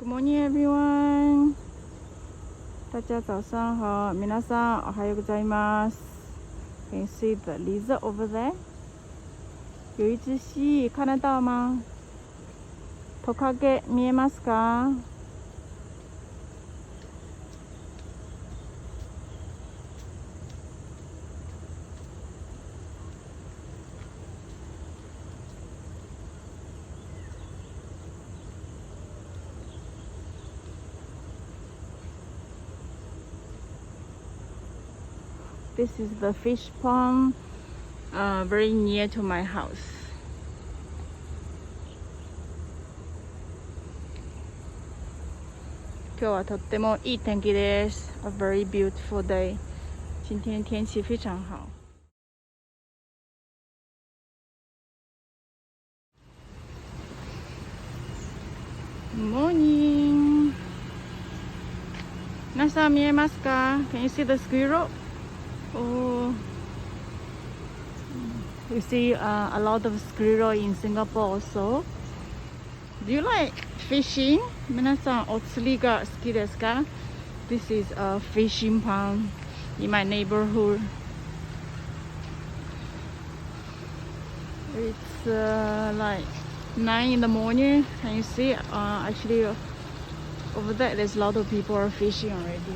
Good morning, everyone. 大家早上好。皆さんおはようございます。Can you see the lizard over there? 有一只蜥蜴，看得到吗？tokage見えますか？This is the fish pond, very near to my house. 今日はとってもいい天気です。A very beautiful day. 今天天气非常好。Morning. 皆さん見えますか？ Can you see the squirrel? Oh, you see a lot of squirrel in Singapore also. Do you like fishing? 皆さん、otsuriが好きですか？ This is a fishing pond in my neighborhood. It's like 9 in the morning. Can you see? Actually, over there, there's a lot of people are fishing already.